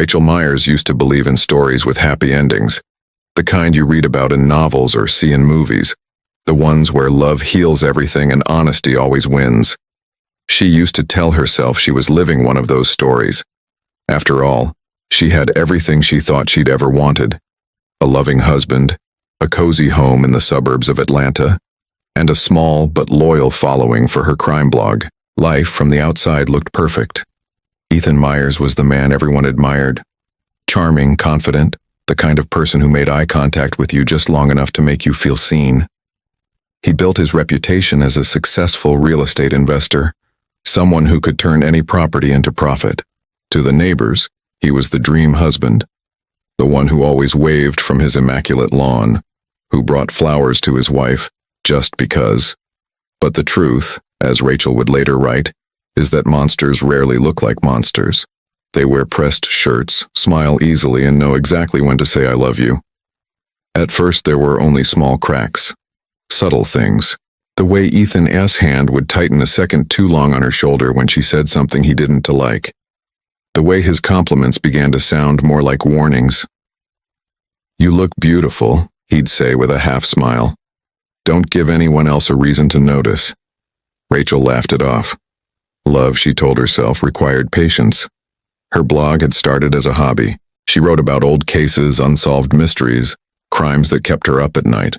Rachel Myers used to believe in stories with happy endings, the kind you read about in novels or see in movies, the ones where love heals everything and honesty always wins. She used to tell herself she was living one of those stories. After all, she had everything she thought she'd ever wanted: a loving husband, a cozy home in the suburbs of Atlanta, and a small but loyal following for her crime blog. Life from the outside looked perfect. Ethan Myers was the man everyone admired. Charming, confident, the kind of person who made eye contact with you just long enough to make you feel seen. He built his reputation as a successful real estate investor, someone who could turn any property into profit. To the neighbors, he was the dream husband, the one who always waved from his immaculate lawn, who brought flowers to his wife just because. But the truth, as Rachel would later write, is that monsters rarely look like monsters. They wear pressed shirts, smile easily, and know exactly when to say I love you. At first there were only small cracks, subtle things. The way Ethan's hand would tighten a second too long on her shoulder when she said something he didn't like. The way his compliments began to sound more like warnings. "You look beautiful," he'd say with a half smile. "Don't give anyone else a reason to notice." Rachel laughed it off. Love, she told herself, required patience. Her blog had started as a hobby. She wrote about old cases, unsolved mysteries, crimes that kept her up at night.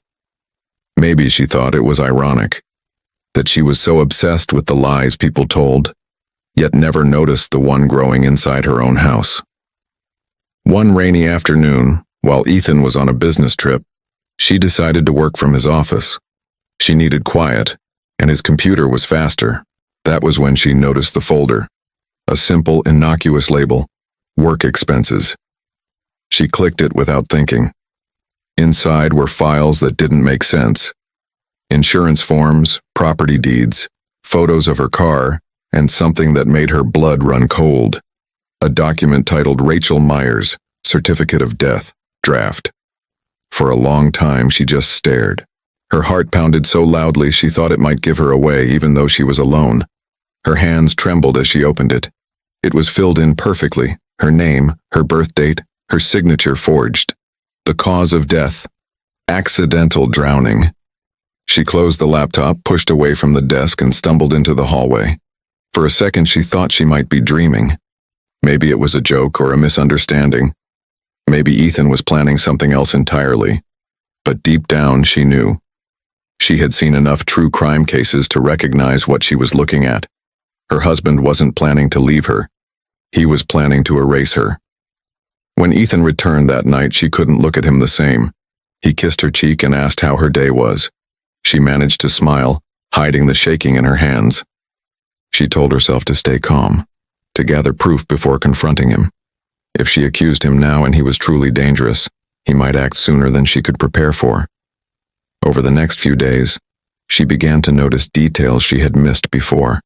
Maybe she thought it was ironic that she was so obsessed with the lies people told, yet never noticed the one growing inside her own house. One rainy afternoon, while Ethan was on a business trip, she decided to work from his office. She needed quiet, and his computer was faster. That was when she noticed the folder. A simple, innocuous label: work expenses. She clicked it without thinking. Inside were files that didn't make sense. Insurance forms, property deeds, photos of her car, and something that made her blood run cold. A document titled Rachel Myers, Certificate of Death, Draft. For a long time she just stared. Her heart pounded so loudly she thought it might give her away even though she was alone. Her hands trembled as she opened it. It was filled in perfectly: her name, her birth date, her signature forged. The cause of death: accidental drowning. She closed the laptop, pushed away from the desk, and stumbled into the hallway. For a second she thought she might be dreaming. Maybe it was a joke or a misunderstanding. Maybe Ethan was planning something else entirely. But deep down she knew. She had seen enough true crime cases to recognize what she was looking at. Her husband wasn't planning to leave her. He was planning to erase her. When Ethan returned that night, she couldn't look at him the same. He kissed her cheek and asked how her day was. She managed to smile, hiding the shaking in her hands. She told herself to stay calm, to gather proof before confronting him. If she accused him now and he was truly dangerous, he might act sooner than she could prepare for. Over the next few days, she began to notice details she had missed before.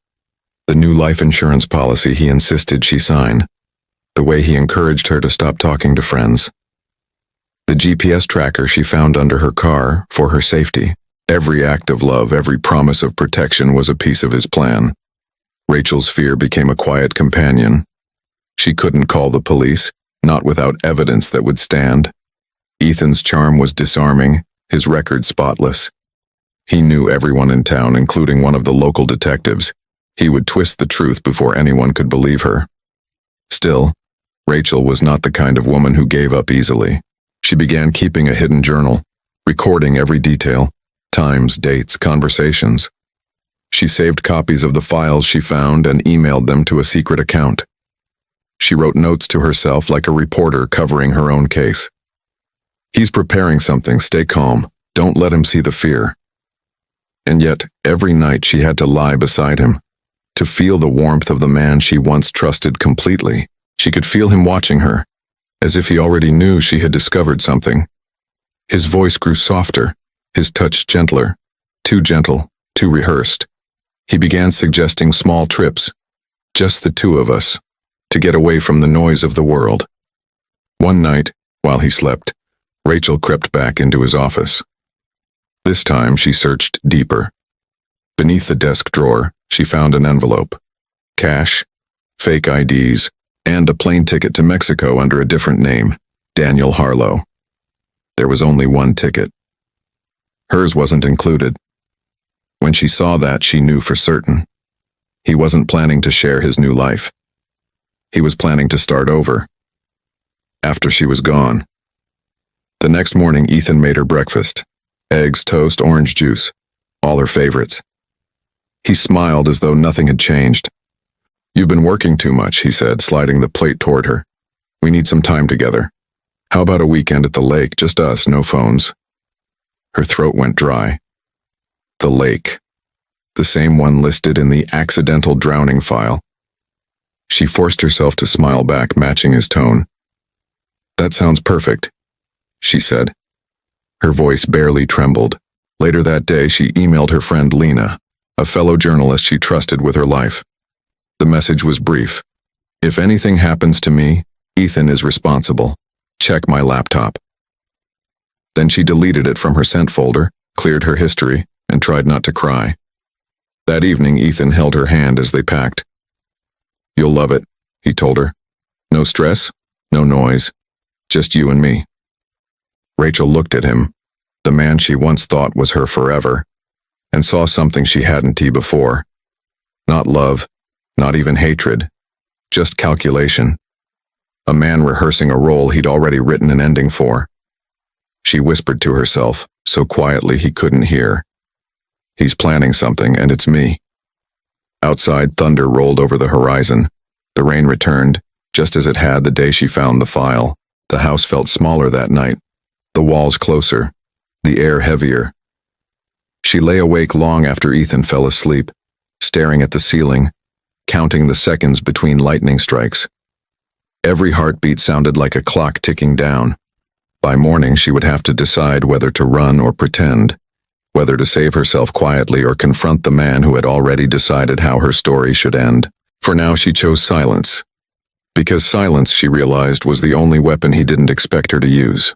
The new life insurance policy he insisted she sign. The way he encouraged her to stop talking to friends. The GPS tracker she found under her car for her safety. Every act of love, every promise of protection was a piece of his plan. Rachel's fear became a quiet companion. She couldn't call the police, not without evidence that would stand. Ethan's charm was disarming, his record spotless. He knew everyone in town, including one of the local detectives. He would twist the truth before anyone could believe her. Still, Rachel was not the kind of woman who gave up easily. She began keeping a hidden journal, recording every detail: times, dates, conversations. She saved copies of the files she found and emailed them to a secret account. She wrote notes to herself like a reporter covering her own case. "He's preparing something, stay calm, don't let him see the fear." And yet, every night she had to lie beside him, to feel the warmth of the man she once trusted completely. She could feel him watching her, as if he already knew she had discovered something. His voice grew softer, his touch gentler, too gentle, too rehearsed. He began suggesting small trips, just the two of us, to get away from the noise of the world. One night, while he slept, Rachel crept back into his office. This time she searched deeper. Beneath the desk drawer, she found an envelope. Cash, fake IDs, and a plane ticket to Mexico under a different name, Daniel Harlow. There was only one ticket. Hers wasn't included. When she saw that, she knew for certain. He wasn't planning to share his new life. He was planning to start over. After she was gone. The next morning, Ethan made her breakfast. Eggs, toast, orange juice. All her favorites. He smiled as though nothing had changed. "You've been working too much," he said, sliding the plate toward her. "We need some time together. How about a weekend at the lake, just us, no phones?" Her throat went dry. The lake. The same one listed in the accidental drowning file. She forced herself to smile back, matching his tone. "That sounds perfect," she said. Her voice barely trembled. Later that day, she emailed her friend Lena, a fellow journalist she trusted with her life. The message was brief. "If anything happens to me, Ethan is responsible. Check my laptop." Then she deleted it from her sent folder, cleared her history, and tried not to cry. That evening, Ethan held her hand as they packed. "You'll love it," he told her. "No stress, no noise, just you and me." Rachel looked at him, the man she once thought was her forever, and saw something she hadn't before. Not love, not even hatred, just calculation. A man rehearsing a role he'd already written an ending for. She whispered to herself, so quietly he couldn't hear. "He's planning something, and it's me." Outside, thunder rolled over the horizon. The rain returned, just as it had the day she found the file. The house felt smaller that night, the walls closer, the air heavier. She lay awake long after Ethan fell asleep, staring at the ceiling, counting the seconds between lightning strikes. Every heartbeat sounded like a clock ticking down. By morning, she would have to decide whether to run or pretend, whether to save herself quietly or confront the man who had already decided how her story should end. For now, she chose silence. Because silence, she realized, was the only weapon he didn't expect her to use.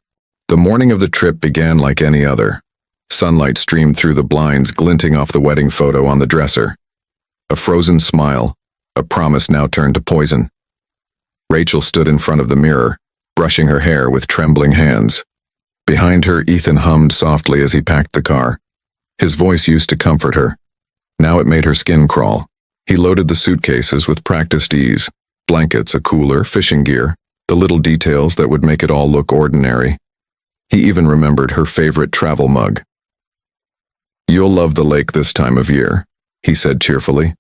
The morning of the trip began like any other. Sunlight streamed through the blinds, glinting off the wedding photo on the dresser. A frozen smile, a promise now turned to poison. Rachel stood in front of the mirror, brushing her hair with trembling hands. Behind her, Ethan hummed softly as he packed the car. His voice used to comfort her. Now it made her skin crawl. He loaded the suitcases with practiced ease. Blankets, a cooler, fishing gear, the little details that would make it all look ordinary. He even remembered her favorite travel mug. "You'll love the lake this time of year," he said cheerfully.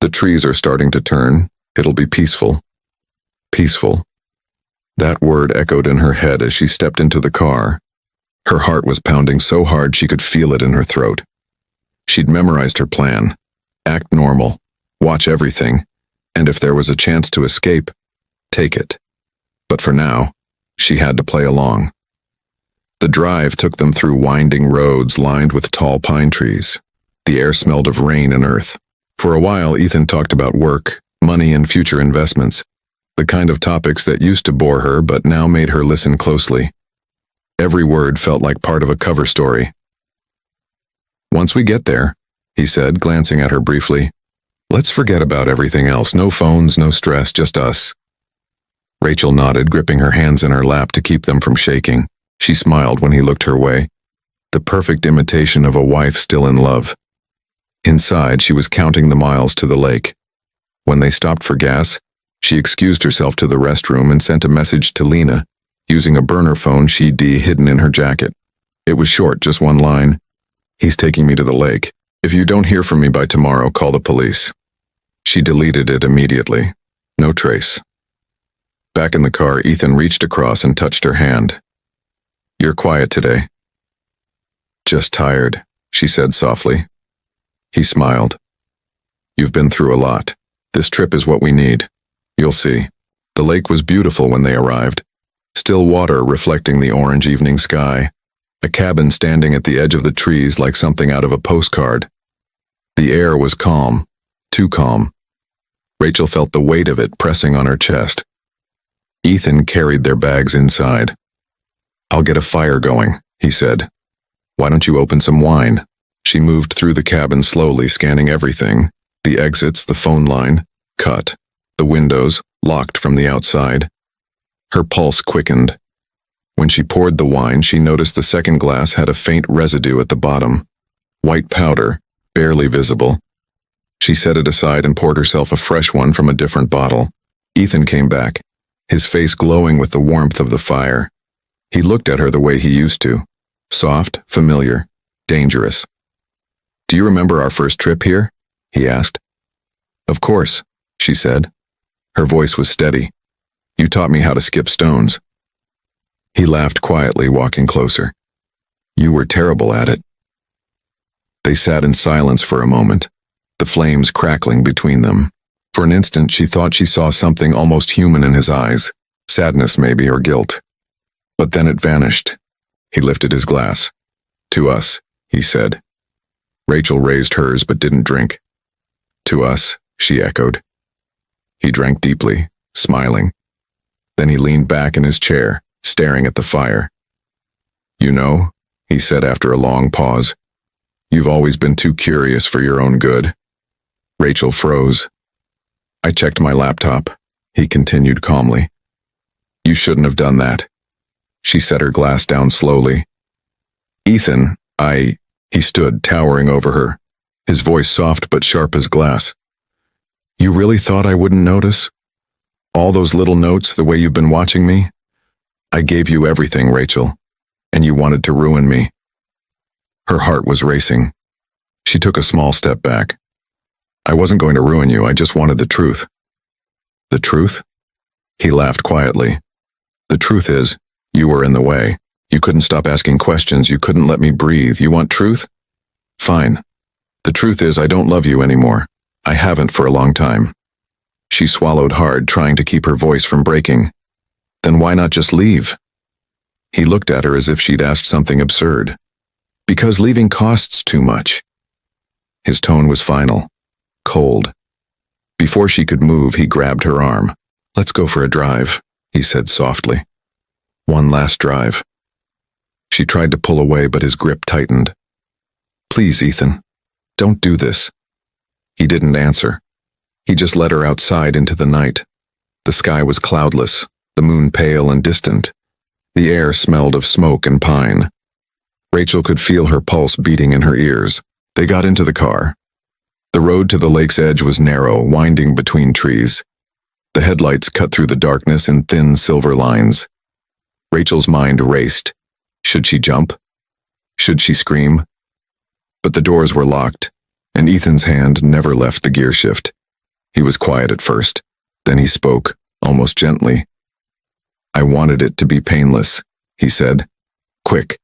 "The trees are starting to turn. It'll be peaceful." Peaceful. That word echoed in her head as she stepped into the car. Her heart was pounding so hard she could feel it in her throat. She'd memorized her plan. Act normal. Watch everything. And if there was a chance to escape, take it. But for now, she had to play along. The drive took them through winding roads lined with tall pine trees. The air smelled of rain and earth. For a while, Ethan talked about work, money, and future investments. The kind of topics that used to bore her but now made her listen closely. Every word felt like part of a cover story. "Once we get there," he said, glancing at her briefly, "let's forget about everything else. No phones, no stress, just us." Rachel nodded, gripping her hands in her lap to keep them from shaking. She smiled when he looked her way. The perfect imitation of a wife still in love. Inside, she was counting the miles to the lake. When they stopped for gas, she excused herself to the restroom and sent a message to Lena, using a burner phone she'd hidden in her jacket. It was short, just one line. "He's taking me to the lake. If you don't hear from me by tomorrow, call the police." She deleted it immediately. No trace. Back in the car, Ethan reached across and touched her hand. "You're quiet today." "Just tired," she said softly. He smiled. "You've been through a lot. This trip is what we need. You'll see." The lake was beautiful when they arrived. Still water reflecting the orange evening sky. A cabin standing at the edge of the trees like something out of a postcard. The air was calm, too calm. Rachel felt the weight of it pressing on her chest. Ethan carried their bags inside. "I'll get a fire going," he said. "Why don't you open some wine?" She moved through the cabin slowly, scanning everything. The exits, the phone line, cut. the windows, locked from the outside. Her pulse quickened. When she poured the wine, she noticed the second glass had a faint residue at the bottom. White powder, barely visible. She set it aside and poured herself a fresh one from a different bottle. Ethan came back, his face glowing with the warmth of the fire. He looked at her the way he used to. Soft, familiar, dangerous. "Do you remember our first trip here?" he asked. "Of course," she said. Her voice was steady. "You taught me how to skip stones." He laughed quietly, walking closer. "You were terrible at it." They sat in silence for a moment, the flames crackling between them. For an instant she thought she saw something almost human in his eyes, sadness maybe, or guilt. But then it vanished. He lifted his glass. "To us," he said. Rachel raised hers but didn't drink. "To us," she echoed. He drank deeply, smiling. Then he leaned back in his chair, staring at the fire. "You know," he said after a long pause, "you've always been too curious for your own good." Rachel froze. "I checked my laptop," he continued calmly. "You shouldn't have done that." She set her glass down slowly. "Ethan, He stood, towering over her, his voice soft but sharp as glass. "You really thought I wouldn't notice? All those little notes, the way you've been watching me? I gave you everything, Rachel, and you wanted to ruin me." Her heart was racing. She took a small step back. "I wasn't going to ruin you, I just wanted the truth." "The truth?" He laughed quietly. "The truth is, you were in the way. You couldn't stop asking questions, you couldn't let me breathe. You want truth? Fine. The truth is, I don't love you anymore. I haven't for a long time." She swallowed hard, trying to keep her voice from breaking. "Then why not just leave?" He looked at her as if she'd asked something absurd. "Because leaving costs too much." His tone was final, cold. Before she could move, he grabbed her arm. "Let's go for a drive," he said softly. "One last drive." She tried to pull away, but his grip tightened. "Please, Ethan, don't do this." He didn't answer. He just led her outside into the night. The sky was cloudless, the moon pale and distant. The air smelled of smoke and pine. Rachel could feel her pulse beating in her ears. They got into the car. The road to the lake's edge was narrow, winding between trees. The headlights cut through the darkness in thin silver lines. Rachel's mind raced. Should she jump? Should she scream? But the doors were locked, and Ethan's hand never left the gear shift. He was quiet at first. Then he spoke, almost gently. "I wanted it to be painless," he said. "Quick.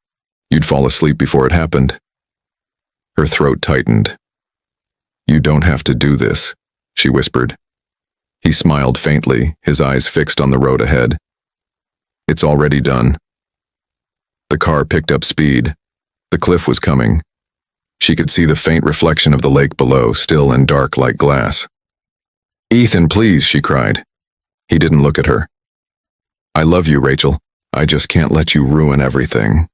You'd fall asleep before it happened." Her throat tightened. "You don't have to do this," she whispered. He smiled faintly, his eyes fixed on the road ahead. "It's already done." The car picked up speed. The cliff was coming. She could see the faint reflection of the lake below, still and dark like glass. "Ethan, please," she cried. He didn't look at her. "I love you, Rachel. I just can't let you ruin everything."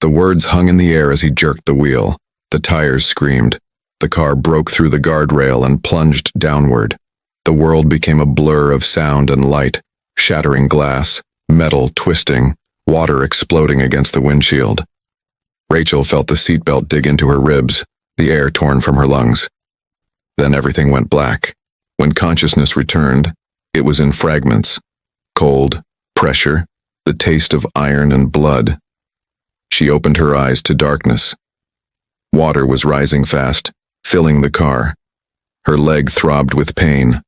The words hung in the air as he jerked the wheel. The tires screamed. The car broke through the guardrail and plunged downward. The world became a blur of sound and light, shattering glass, metal twisting, water exploding against the windshield. Rachel felt the seatbelt dig into her ribs, the air torn from her lungs. Then everything went black. When consciousness returned, it was in fragments. Cold, pressure, the taste of iron and blood. She opened her eyes to darkness. Water was rising fast, filling the car. Her leg throbbed with pain.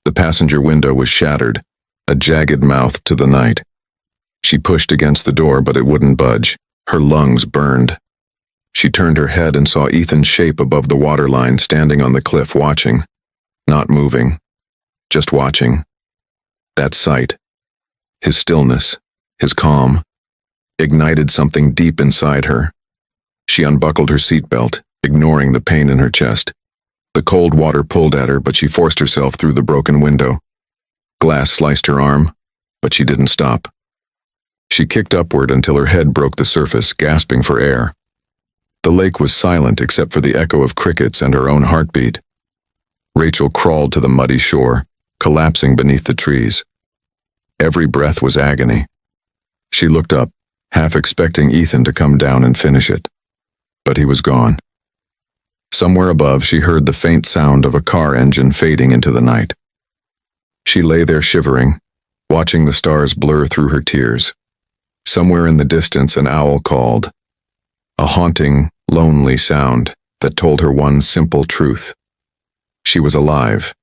The passenger window was shattered, a jagged mouth to the night. She pushed against the door, but it wouldn't budge. Her lungs burned. She turned her head and saw Ethan's shape above the waterline, standing on the cliff watching. Not moving. Just watching. That sight, his stillness, his calm, ignited something deep inside her. She unbuckled her seatbelt, ignoring the pain in her chest. The cold water pulled at her, but she forced herself through the broken window. Glass sliced her arm, but she didn't stop. She kicked upward until her head broke the surface, gasping for air. The lake was silent except for the echo of crickets and her own heartbeat. Rachel crawled to the muddy shore, collapsing beneath the trees. Every breath was agony. She looked up, half expecting Ethan to come down and finish it. But he was gone. Somewhere above, she heard the faint sound of a car engine fading into the night. She lay there shivering, watching the stars blur through her tears. Somewhere in the distance, an owl called, a haunting, lonely sound that told her one simple truth. She was alive,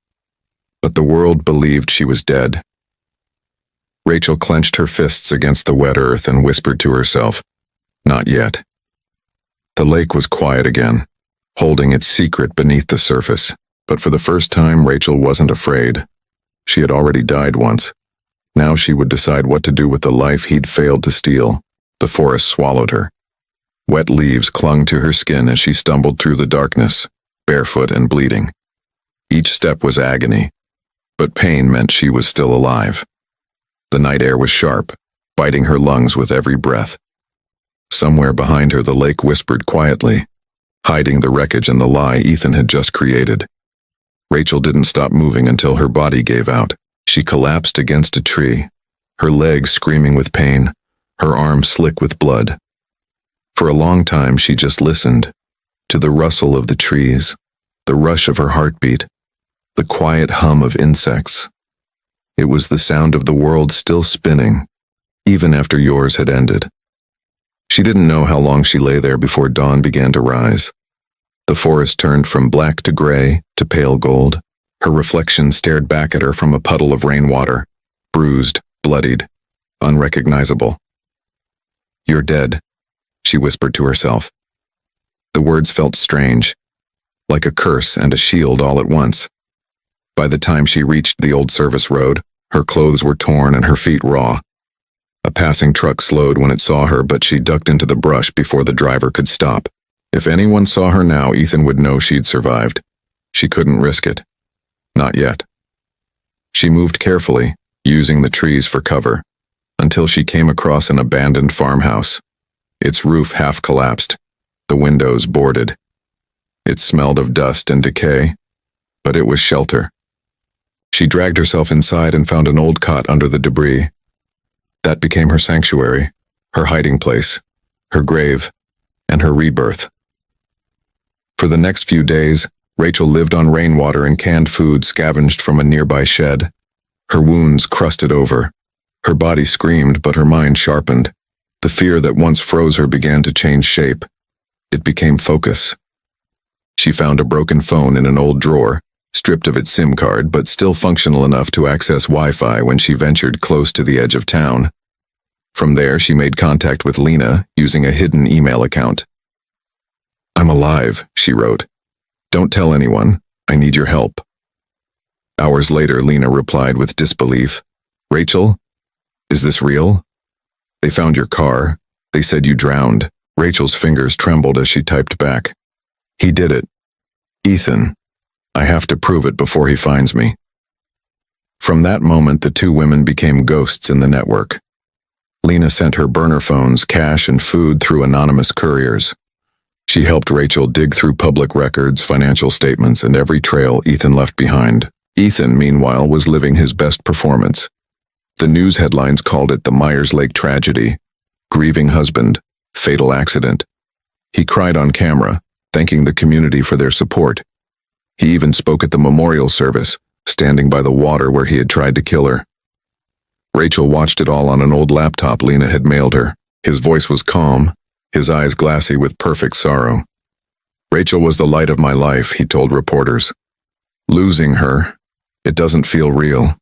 but the world believed she was dead. Rachel clenched her fists against the wet earth and whispered to herself, "Not yet." The lake was quiet again, holding its secret beneath the surface, but for the first time Rachel wasn't afraid. She had already died once. Now she would decide what to do with the life he'd failed to steal. The forest swallowed her. Wet leaves clung to her skin as she stumbled through the darkness, barefoot and bleeding. Each step was agony, but pain meant she was still alive. The night air was sharp, biting her lungs with every breath. Somewhere behind her the lake whispered quietly, hiding the wreckage and the lie Ethan had just created. Rachel didn't stop moving until her body gave out. She collapsed against a tree, her legs screaming with pain, her arms slick with blood. For a long time she just listened, to the rustle of the trees, the rush of her heartbeat, the quiet hum of insects. It was the sound of the world still spinning, even after yours had ended. She didn't know how long she lay there before dawn began to rise. The forest turned from black to gray to pale gold. Her reflection stared back at her from a puddle of rainwater, bruised, bloodied, unrecognizable. "You're dead," she whispered to herself. The words felt strange, like a curse and a shield all at once. By the time she reached the old service road, her clothes were torn and her feet raw. A passing truck slowed when it saw her, but she ducked into the brush before the driver could stop. If anyone saw her now, Ethan would know she'd survived. She couldn't risk it. Not yet. She moved carefully, using the trees for cover, until she came across an abandoned farmhouse. Its roof half collapsed, the windows boarded. It smelled of dust and decay, but it was shelter. She dragged herself inside and found an old cot under the debris. That became her sanctuary, her hiding place, her grave, and her rebirth. For the next few days, Rachel lived on rainwater and canned food scavenged from a nearby shed. Her wounds crusted over. Her body screamed, but her mind sharpened. The fear that once froze her began to change shape. It became focus. She found a broken phone in an old drawer, stripped of its SIM card but still functional enough to access Wi-Fi when she ventured close to the edge of town. From there, she made contact with Lena using a hidden email account. "I'm alive," she wrote. "Don't tell anyone. I need your help." Hours later, Lena replied with disbelief. "Rachel, is this real? They found your car. They said you drowned." Rachel's fingers trembled as she typed back. "He did it. Ethan. I have to prove it before he finds me." From that moment, the two women became ghosts in the network. Lena sent her burner phones, cash, and food through anonymous couriers. She helped Rachel dig through public records, financial statements, and every trail Ethan left behind. Ethan, meanwhile, was living his best performance. The news headlines called it the Myers Lake tragedy, grieving husband, fatal accident. He cried on camera, thanking the community for their support. He even spoke at the memorial service, standing by the water where he had tried to kill her. Rachel watched it all on an old laptop Lena had mailed her. His voice was calm, his eyes glassy with perfect sorrow. "Rachel was the light of my life," he told reporters. "Losing her, it doesn't feel real."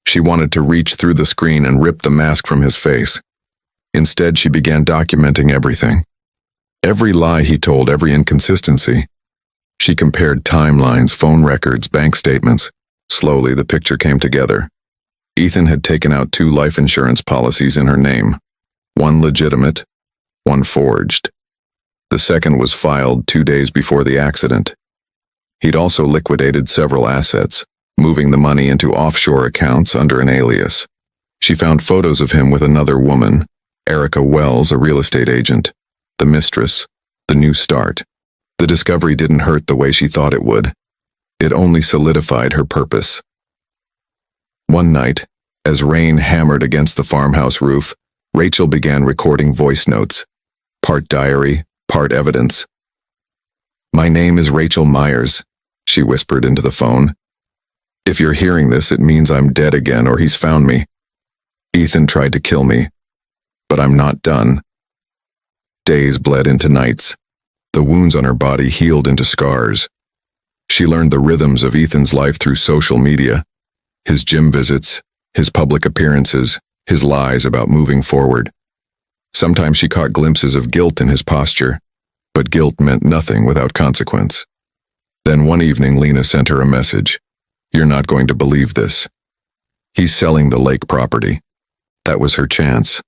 She wanted to reach through the screen and rip the mask from his face. Instead, she began documenting everything. Every lie he told, every inconsistency. She compared timelines, phone records, bank statements. Slowly, the picture came together. Ethan had taken out 2 life insurance policies in her name. One legitimate, one forged. The second was filed 2 days before the accident. He'd also liquidated several assets, moving the money into offshore accounts under an alias. She found photos of him with another woman, Erica Wells, a real estate agent. The mistress, the new start. The discovery didn't hurt the way she thought it would. It only solidified her purpose. One night, as rain hammered against the farmhouse roof, Rachel began recording voice notes, part diary, part evidence. "My name is Rachel Myers," she whispered into the phone. "If you're hearing this, it means I'm dead again or he's found me. Ethan tried to kill me, but I'm not done." Days bled into nights. The wounds on her body healed into scars. She learned the rhythms of Ethan's life through social media, his gym visits, his public appearances, his lies about moving forward. Sometimes she caught glimpses of guilt in his posture, but guilt meant nothing without consequence. Then one evening, Lena sent her a message. "You're not going to believe this. He's selling the lake property." That was her chance.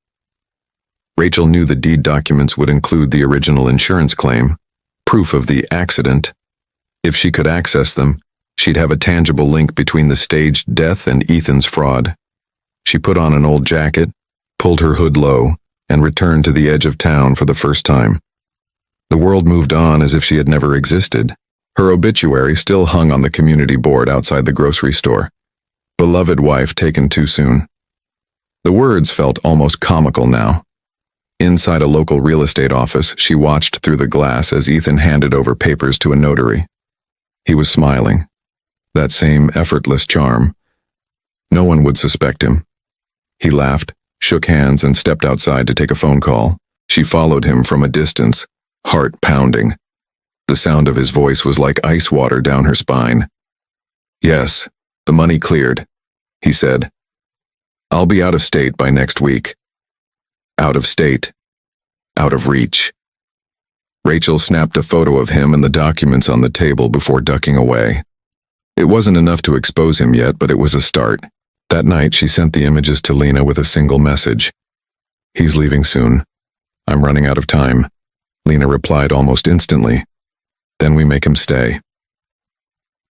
Rachel knew the deed documents would include the original insurance claim, proof of the accident. If she could access them, she'd have a tangible link between the staged death and Ethan's fraud. She put on an old jacket, pulled her hood low, and returned to the edge of town for the first time. The world moved on as if she had never existed. Her obituary still hung on the community board outside the grocery store. "Beloved wife taken too soon." The words felt almost comical now. Inside a local real estate office, she watched through the glass as Ethan handed over papers to a notary. He was smiling. That same effortless charm. No one would suspect him. He laughed, shook hands, and stepped outside to take a phone call. She followed him from a distance, heart pounding. The sound of his voice was like ice water down her spine. "Yes, the money cleared," he said. "I'll be out of state by next week." Out of state. Out of reach. Rachel snapped a photo of him and the documents on the table before ducking away. It wasn't enough to expose him yet, but it was a start. That night, she sent the images to Lena with a single message. "He's leaving soon. I'm running out of time." Lena replied almost instantly. "Then we make him stay."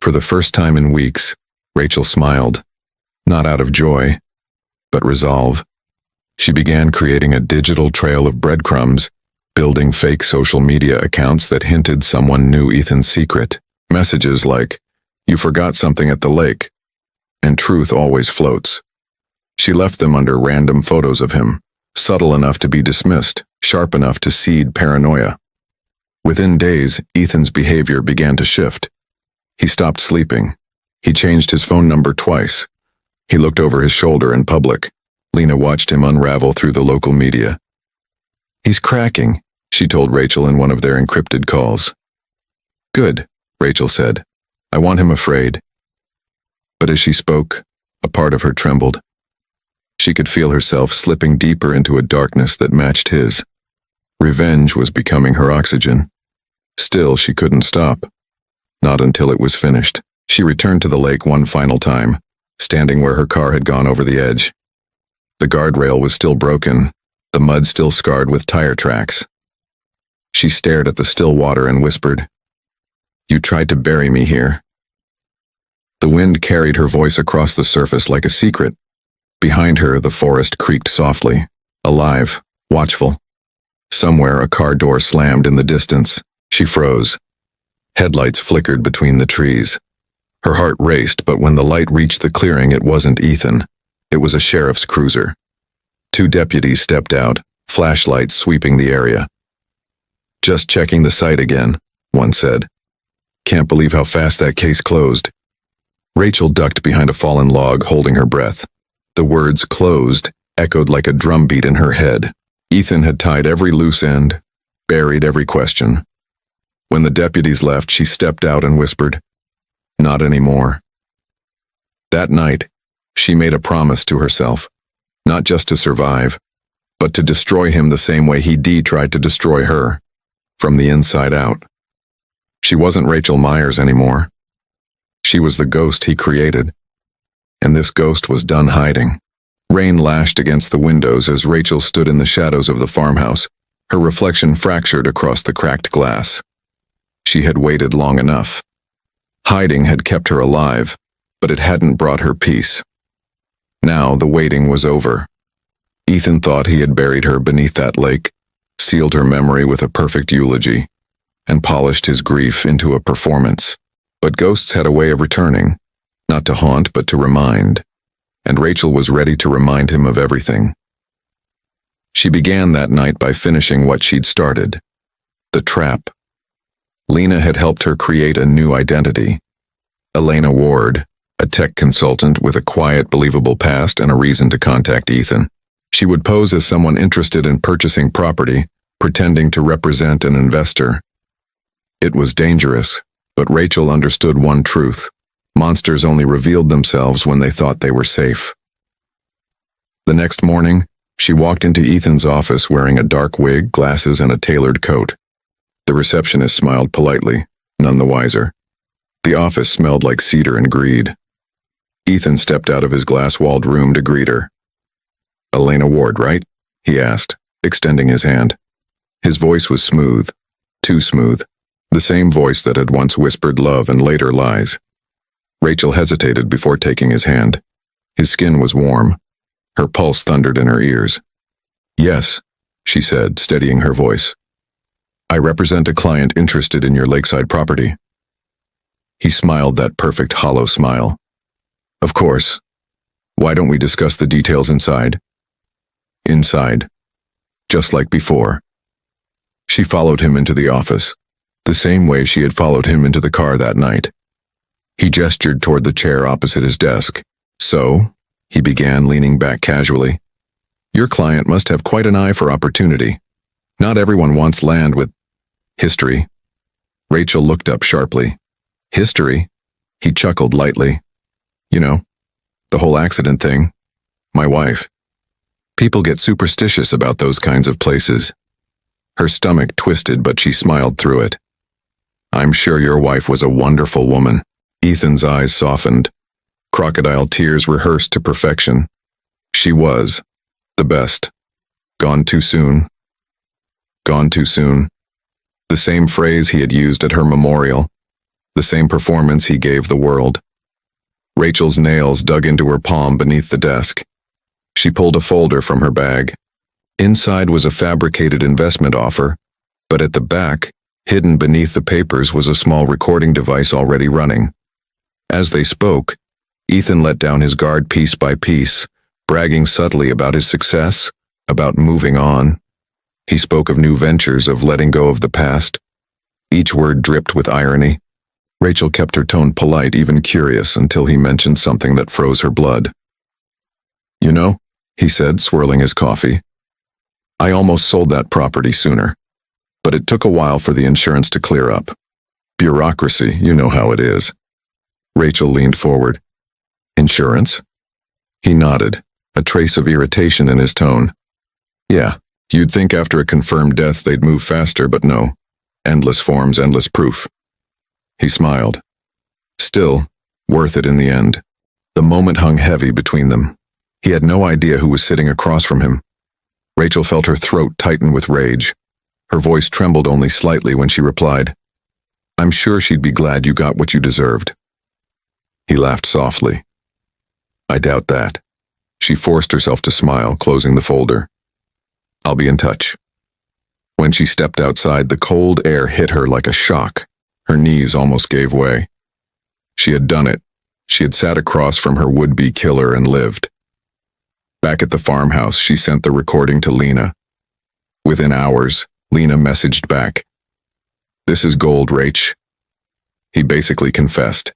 For the first time in weeks, Rachel smiled, not out of joy, but resolve. She began creating a digital trail of breadcrumbs, building fake social media accounts that hinted someone knew Ethan's secret. Messages like, "You forgot something at the lake," and "Truth always floats." She left them under random photos of him, subtle enough to be dismissed, sharp enough to seed paranoia. Within days, Ethan's behavior began to shift. He stopped sleeping. He changed his phone number twice. He looked over his shoulder in public. Lena watched him unravel through the local media. "He's cracking," she told Rachel in one of their encrypted calls. "Good," Rachel said. "I want him afraid." But as she spoke, a part of her trembled. She could feel herself slipping deeper into a darkness that matched his. Revenge was becoming her oxygen. Still, she couldn't stop. Not until it was finished. She returned to the lake one final time, standing where her car had gone over the edge. The guardrail was still broken, the mud still scarred with tire tracks. She stared at the still water and whispered, "You tried to bury me here." The wind carried her voice across the surface like a secret. Behind her, the forest creaked softly, alive, watchful. Somewhere, a car door slammed in the distance. She froze. Headlights flickered between the trees. Her heart raced, but when the light reached the clearing, it wasn't Ethan. It was a sheriff's cruiser. 2 deputies stepped out, flashlights sweeping the area. "Just checking the site again," one said. "Can't believe how fast that case closed." Rachel ducked behind a fallen log, holding her breath. The words "closed" echoed like a drumbeat in her head. Ethan had tied every loose end, buried every question. When the deputies left, she stepped out and whispered, "Not anymore." That night, she made a promise to herself, not just to survive, but to destroy him the same way he tried to destroy her, from the inside out. She wasn't Rachel Myers anymore. She was the ghost he created, and this ghost was done hiding. Rain lashed against the windows as Rachel stood in the shadows of the farmhouse, her reflection fractured across the cracked glass. She had waited long enough. Hiding had kept her alive, but it hadn't brought her peace. Now the waiting was over. Ethan thought he had buried her beneath that lake, sealed her memory with a perfect eulogy, and polished his grief into a performance. But ghosts had a way of returning, not to haunt but to remind. and Rachel was ready to remind him of everything. She began that night by finishing what she'd started. The trap. Lena had helped her create a new identity. Elena Ward, a tech consultant with a quiet, believable past and a reason to contact Ethan. She would pose as someone interested in purchasing property, pretending to represent an investor. It was dangerous, but Rachel understood one truth. Monsters only revealed themselves when they thought they were safe. The next morning, she walked into Ethan's office wearing a dark wig, glasses, and a tailored coat. The receptionist smiled politely, none the wiser. The office smelled like cedar and greed. Ethan stepped out of his glass-walled room to greet her. "Elena Ward, right?" he asked, extending his hand. His voice was smooth, too smooth, the same voice that had once whispered love and later lies. Rachel hesitated before taking his hand. His skin was warm. Her pulse thundered in her ears. "Yes," she said, steadying her voice. "I represent a client interested in your lakeside property." He smiled that perfect hollow smile. "Of course. Why don't we discuss the details inside?" Inside. Just like before. She followed him into the office, the same way she had followed him into the car that night. He gestured toward the chair opposite his desk. "So," he began, leaning back casually, "your client must have quite an eye for opportunity. Not everyone wants land with history." Rachel looked up sharply. "History?" He chuckled lightly. "You know, the whole accident thing. My wife. People get superstitious about those kinds of places." Her stomach twisted, but she smiled through it. "I'm sure your wife was a wonderful woman." Ethan's eyes softened. Crocodile tears rehearsed to perfection. "She was. The best. Gone too soon." Gone too soon. The same phrase he had used at her memorial. The same performance he gave the world. Rachel's nails dug into her palm beneath the desk. She pulled a folder from her bag. Inside was a fabricated investment offer, but at the back, hidden beneath the papers, was a small recording device already running. As they spoke, Ethan let down his guard piece by piece, bragging subtly about his success, about moving on. He spoke of new ventures, of letting go of the past. Each word dripped with irony. Rachel kept her tone polite, even curious, until he mentioned something that froze her blood. "You know," he said, swirling his coffee, "I almost sold that property sooner. But it took a while for the insurance to clear up. Bureaucracy, you know how it is." Rachel leaned forward. "Insurance?" He nodded, a trace of irritation in his tone. "Yeah, you'd think after a confirmed death they'd move faster, but no. Endless forms, endless proof." He smiled. Still, worth it in the end. The moment hung heavy between them. He had no idea who was sitting across from him. Rachel felt her throat tighten with rage. Her voice trembled only slightly when she replied, "I'm sure she'd be glad you got what you deserved." He laughed softly. "I doubt that." She forced herself to smile, closing the folder. "I'll be in touch." When she stepped outside, the cold air hit her like a shock. Her knees almost gave way. She had done it. She had sat across from her would-be killer and lived. Back at the farmhouse, she sent the recording to Lena. Within hours, Lena messaged back. "This is gold, Rach." He basically confessed.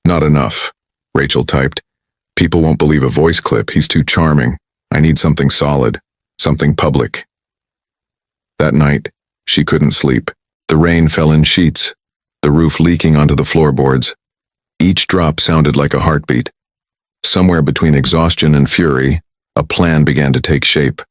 "Not enough," Rachel typed. "People won't believe a voice clip. He's too charming. I need something solid, something public." That night, she couldn't sleep. The rain fell in sheets, the roof leaking onto the floorboards. Each drop sounded like a heartbeat. Somewhere between exhaustion and fury, a plan began to take shape.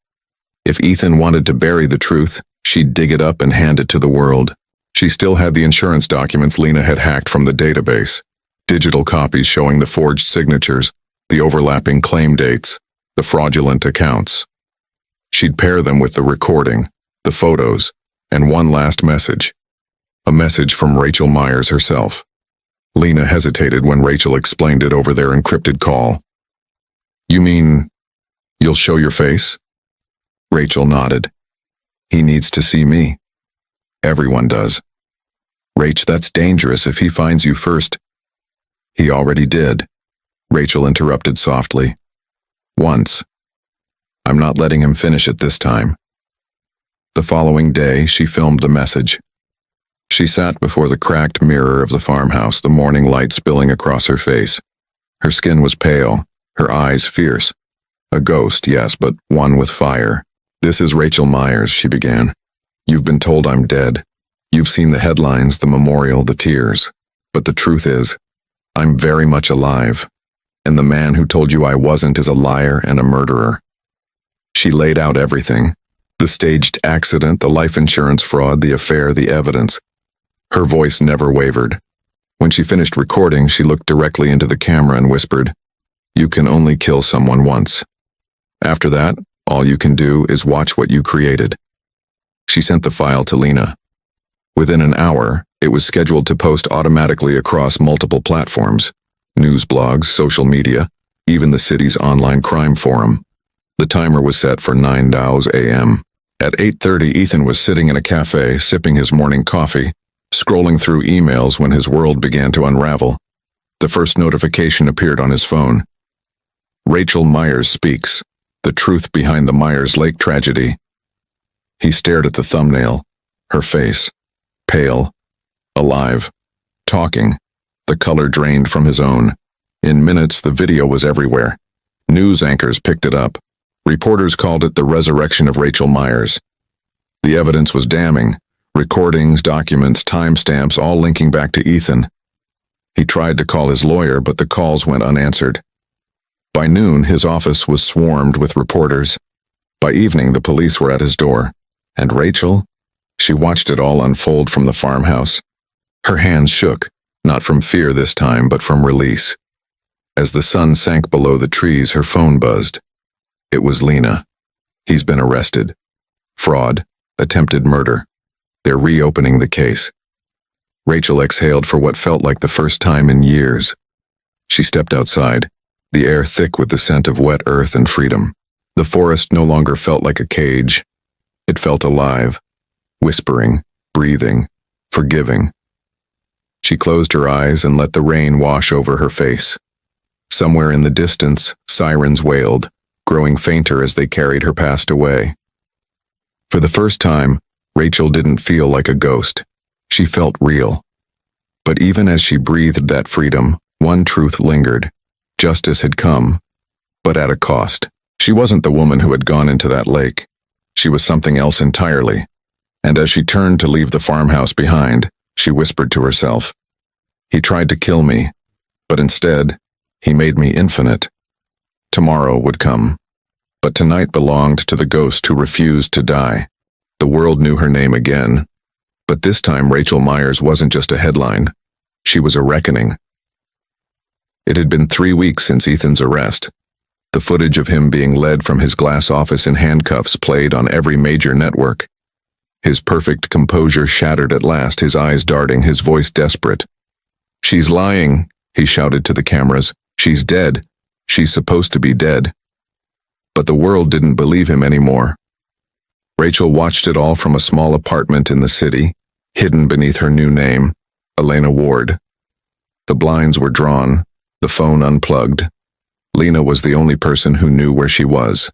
If Ethan wanted to bury the truth, she'd dig it up and hand it to the world. She still had the insurance documents Lena had hacked from the database. Digital copies showing the forged signatures, the overlapping claim dates, the fraudulent accounts. She'd pair them with the recording, the photos, and one last message. A message from Rachel Myers herself. Lena hesitated when Rachel explained it over their encrypted call. "You mean, you'll show your face?" Rachel nodded. "He needs to see me. Everyone does." "Rach, that's dangerous if he finds you first." "He already did." Rachel interrupted softly. Once. I'm not letting him finish it this time. The following day, she filmed the message. She sat before the cracked mirror of the farmhouse, the morning light spilling across her face. Her skin was pale, her eyes fierce. A ghost, yes, but one with fire. This is Rachel Myers, she began. You've been told I'm dead. You've seen the headlines, the memorial, the tears. But the truth is, I'm very much alive. And the man who told you I wasn't is a liar and a murderer. She laid out everything. The staged accident, the life insurance fraud, the affair, the evidence. Her voice never wavered. When she finished recording, she looked directly into the camera and whispered, You can only kill someone once. After that, all you can do is watch what you created. She sent the file to Lena. Within an hour, it was scheduled to post automatically across multiple platforms, news blogs, social media, even the city's online crime forum. The timer was set for 9 a.m. At 8:30, Ethan was sitting in a cafe, sipping his morning coffee, scrolling through emails when his world began to unravel. The first notification appeared on his phone. Rachel Myers speaks. The truth behind the Myers Lake tragedy. He stared at the thumbnail. Her face. Pale. Alive. Talking. The color drained from his own. In minutes, the video was everywhere. News anchors picked it up. Reporters called it the resurrection of Rachel Myers. The evidence was damning. Recordings, documents, timestamps, all linking back to Ethan. He tried to call his lawyer, but the calls went unanswered. By noon, his office was swarmed with reporters. By evening, the police were at his door. And Rachel? She watched it all unfold from the farmhouse. Her hands shook, not from fear this time, but from release. As the sun sank below the trees, her phone buzzed. It was Lena. He's been arrested. Fraud, attempted murder. They're reopening the case. Rachel exhaled for what felt like the first time in years. She stepped outside, the air thick with the scent of wet earth and freedom. The forest no longer felt like a cage. It felt alive, whispering, breathing, forgiving. She closed her eyes and let the rain wash over her face. Somewhere in the distance, sirens wailed, growing fainter as they carried her past away. For the first time, Rachel didn't feel like a ghost. She felt real. But even as she breathed that freedom, one truth lingered. Justice had come, but at a cost. She wasn't the woman who had gone into that lake. She was something else entirely. And as she turned to leave the farmhouse behind, she whispered to herself, He tried to kill me, but instead, he made me infinite. Tomorrow would come. But tonight belonged to the ghost who refused to die. The world knew her name again. But this time Rachel Myers wasn't just a headline. She was a reckoning. It had been 3 weeks since Ethan's arrest. The footage of him being led from his glass office in handcuffs played on every major network. His perfect composure shattered at last, his eyes darting, his voice desperate. She's lying, he shouted to the cameras. She's dead. She's supposed to be dead. But the world didn't believe him anymore. Rachel watched it all from a small apartment in the city, hidden beneath her new name, Elena Ward. The blinds were drawn, the phone unplugged. Lena was the only person who knew where she was.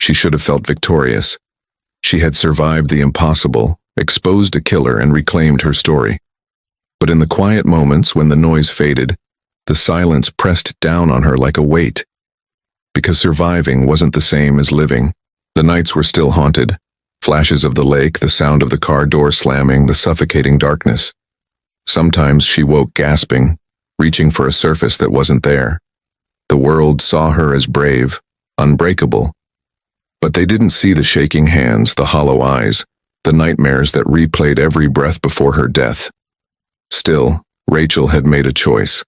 She should have felt victorious. She had survived the impossible, exposed a killer, and reclaimed her story. But in the quiet moments when the noise faded, the silence pressed down on her like a weight. Because surviving wasn't the same as living. The nights were still haunted. Flashes of the lake, the sound of the car door slamming, the suffocating darkness. Sometimes she woke gasping, reaching for a surface that wasn't there. The world saw her as brave, unbreakable. But they didn't see the shaking hands, the hollow eyes, the nightmares that replayed every breath before her death. Still, Rachel had made a choice.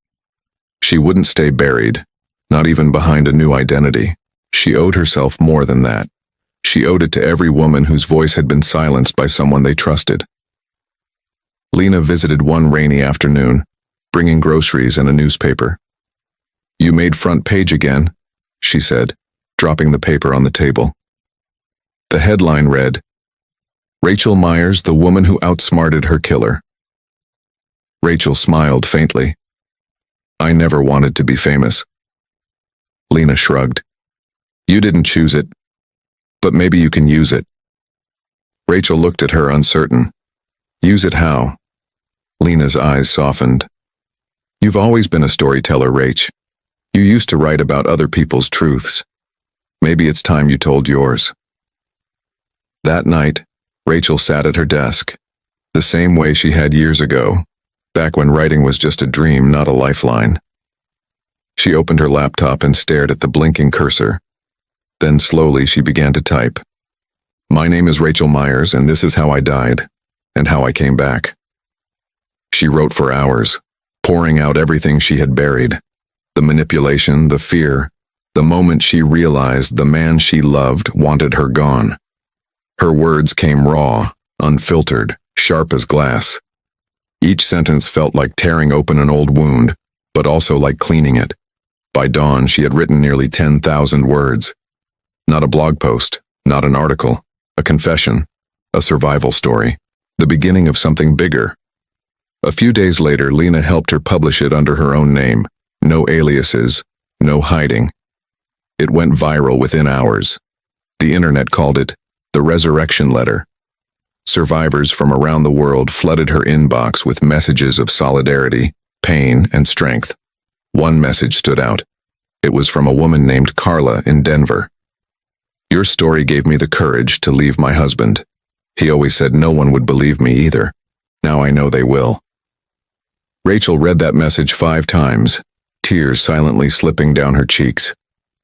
She wouldn't stay buried, not even behind a new identity. She owed herself more than that. She owed it to every woman whose voice had been silenced by someone they trusted. Lena visited one rainy afternoon, bringing groceries and a newspaper. You made front page again, she said, dropping the paper on the table. The headline read, Rachel Myers, the woman who outsmarted her killer. Rachel smiled faintly. I never wanted to be famous. Lena shrugged. You didn't choose it, but maybe you can use it. Rachel looked at her, uncertain. Use it how? Lena's eyes softened. You've always been a storyteller, Rach. You used to write about other people's truths. Maybe it's time you told yours. That night, Rachel sat at her desk, the same way she had years ago, back when writing was just a dream, not a lifeline. She opened her laptop and stared at the blinking cursor. Then slowly she began to type. My name is Rachel Myers, and this is how I died, and how I came back. She wrote for hours, pouring out everything she had buried. The manipulation, the fear, the moment she realized the man she loved wanted her gone. Her words came raw, unfiltered, sharp as glass. Each sentence felt like tearing open an old wound, but also like cleaning it. By dawn, she had written nearly 10,000 words. Not a blog post, not an article, a confession, a survival story, the beginning of something bigger. A few days later, Lena helped her publish it under her own name. No aliases, no hiding. It went viral within hours. The internet called it the Resurrection Letter. Survivors from around the world flooded her inbox with messages of solidarity, pain, and strength. One message stood out. It was from a woman named Carla in Denver. Your story gave me the courage to leave my husband. He always said no one would believe me either. Now I know they will. Rachel read that message 5 times, tears silently slipping down her cheeks.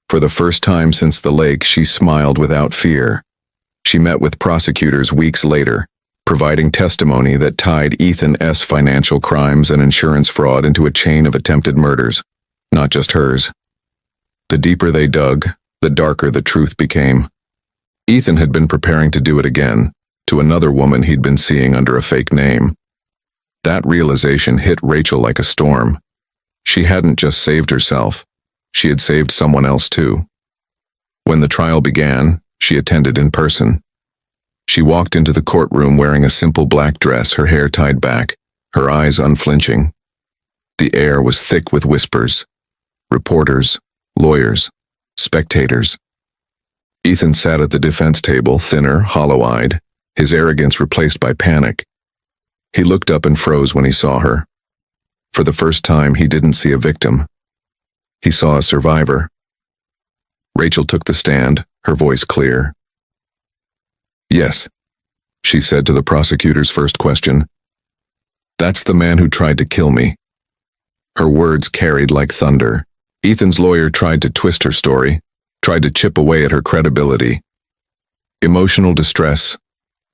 For the first time since the lake, she smiled without fear. She met with prosecutors weeks later, providing testimony that tied Ethan S. financial crimes and insurance fraud into a chain of attempted murders, not just hers. The deeper they dug, the darker the truth became. Ethan had been preparing to do it again, to another woman he'd been seeing under a fake name. That realization hit Rachel like a storm. She hadn't just saved herself, she had saved someone else too. When the trial began, she attended in person. She walked into the courtroom wearing a simple black dress, her hair tied back, her eyes unflinching. The air was thick with whispers. Reporters, lawyers, spectators. Ethan sat at the defense table, thinner, hollow-eyed, his arrogance replaced by panic. He looked up and froze when he saw her. For the first time, he didn't see a victim. He saw a survivor. Rachel took the stand, her voice clear. Yes, she said to the prosecutor's first question. That's the man who tried to kill me. Her words carried like thunder. Ethan's lawyer tried to twist her story, tried to chip away at her credibility. Emotional distress,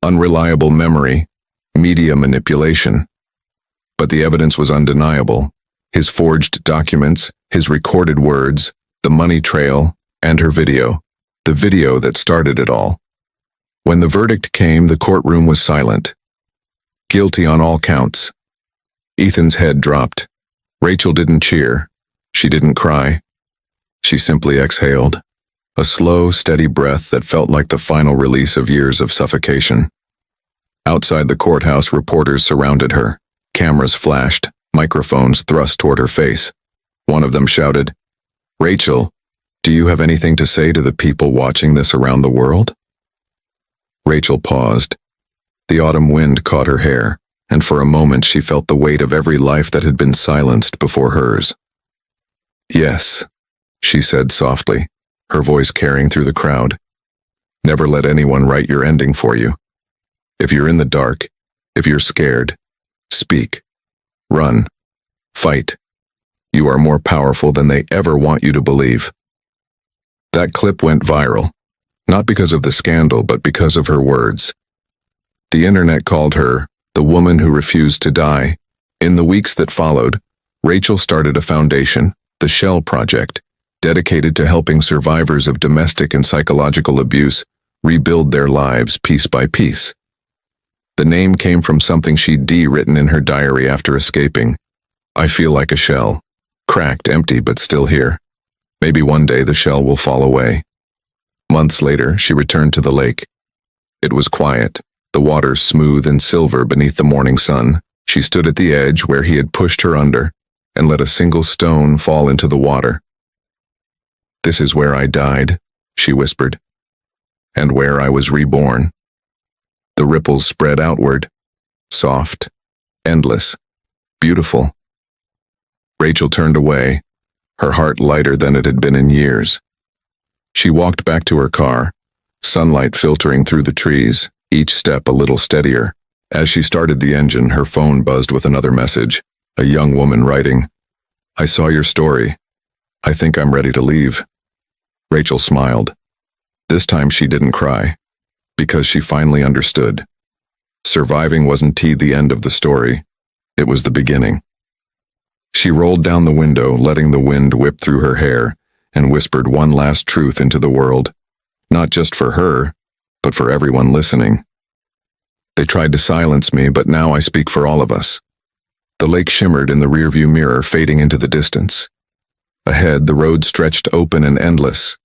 unreliable memory, media manipulation. But the evidence was undeniable. His forged documents, his recorded words, the money trail, and her video. The video that started it all. When the verdict came, the courtroom was silent. Guilty on all counts. Ethan's head dropped. Rachel didn't cheer. She didn't cry. She simply exhaled. A slow, steady breath that felt like the final release of years of suffocation. Outside the courthouse, reporters surrounded her. Cameras flashed, microphones thrust toward her face. One of them shouted, Rachel, do you have anything to say to the people watching this around the world? Rachel paused. The autumn wind caught her hair, and for a moment she felt the weight of every life that had been silenced before hers. Yes, she said softly, her voice carrying through the crowd. Never let anyone write your ending for you. If you're in the dark, if you're scared, speak, run, fight. You are more powerful than they ever want you to believe. That clip went viral, not because of the scandal, but because of her words. The internet called her the woman who refused to die. In the weeks that followed, Rachel started a foundation, the Shell Project, dedicated to helping survivors of domestic and psychological abuse rebuild their lives piece by piece. The name came from something she'd written in her diary after escaping. I feel like a shell, cracked, empty, but still here. Maybe one day the shell will fall away. Months later, she returned to the lake. It was quiet, the water smooth and silver beneath the morning sun. She stood at the edge where he had pushed her under and let a single stone fall into the water. This is where I died, she whispered, and where I was reborn. The ripples spread outward, soft, endless, beautiful. Rachel turned away, her heart lighter than it had been in years. She walked back to her car, sunlight filtering through the trees, each step a little steadier. As she started the engine, her phone buzzed with another message, a young woman writing, "I saw your story. I think I'm ready to leave." Rachel smiled. This time she didn't cry, because she finally understood. Surviving wasn't the end of the story, it was the beginning. She rolled down the window, letting the wind whip through her hair, and whispered one last truth into the world, not just for her, but for everyone listening. They tried to silence me, but now I speak for all of us. The lake shimmered in the rearview mirror, fading into the distance. Ahead, the road stretched open and endless,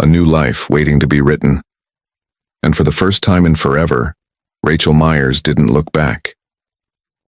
a new life waiting to be written. And for the first time in forever, Rachel Myers didn't look back.